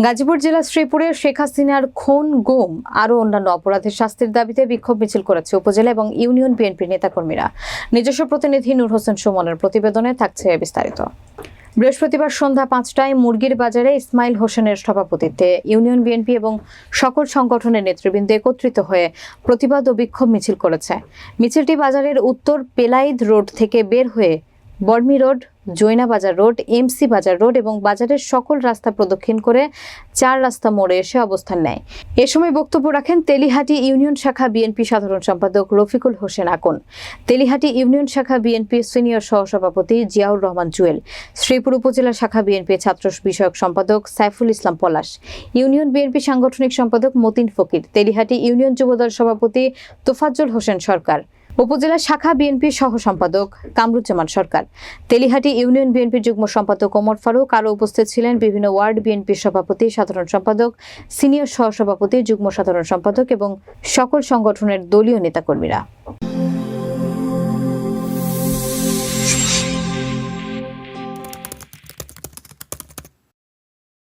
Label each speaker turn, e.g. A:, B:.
A: গাজীপুর জেলা শ্রীপুরের শেখ হাসিনার খুন, গুম আরও অন্যান্য অপরাধের শাস্তির দাবিতে বিক্ষোভ মিছিল করেছে উপজেলা এবং ইউনিয়ন বিএনপির নেতাকর্মীরা। নিজস্ব প্রতিনিধি নূর হোসেন সুমনের প্রতিবেদনে থাকছে বিস্তারিত। বৃহস্পতিবার সন্ধ্যা 5টায় মুরগির বাজারে ইসমাইল হোসেনের সভাপতিত্বে ইউনিয়ন বিএনপি এবং সকল সংগঠনের নেতৃবৃন্দ একত্রিত হয়ে প্রতিবাদ ও বিক্ষোভ মিছিল করেছে। মিছিলটি বাজারের উত্তর পেলাইদ রোড থেকে বের হয়ে বর্মি রোড, জৈনা বাজার রোড, এমসি বাজার রোড এবং বাজারের সকল রাস্তা প্রদক্ষিণ করে 4 রাস্তা মোড়ে এসে অবস্থান নেয়। এ সময় বক্তব্য রাখেন তেলিহাটি ইউনিয়ন শাখা বিএনপি সাধারণ সম্পাদক রফিকুল হোসেন আকন, তেলিহাটি ইউনিয়ন শাখা বিএনপি সিনিয়র সহসভাপতি জিয়াউর রহমান জুয়েল, শ্রীপুর উপজেলা শাখা বিএনপি ছাত্র বিষয়ক সম্পাদক সাইফুল ইসলাম পলাশ, ইউনিয়ন বিএনপি সাংগঠনিক সম্পাদক মতিন ফকির, তেলিহাটি ইউনিয়ন যুবদল সভাপতি তোফাজ্জল হোসেন সরকার, উপজেলা শাখা বিএনপি সহ সম্পাদক কামরুজ্জামান সরকার, তেলিহাটি ইউনিয়ন বিএনপির যুগ্ম সম্পাদক ওমর ফারুক। আরও উপস্থিত ছিলেন বিভিন্ন ওয়ার্ড বিএনপির সভাপতি, সাধারণ সম্পাদক, সিনিয়র সহসভাপতি, যুগ্ম সাধারণ সম্পাদক এবং সকল সংগঠনের দলীয় নেতাকর্মীরা।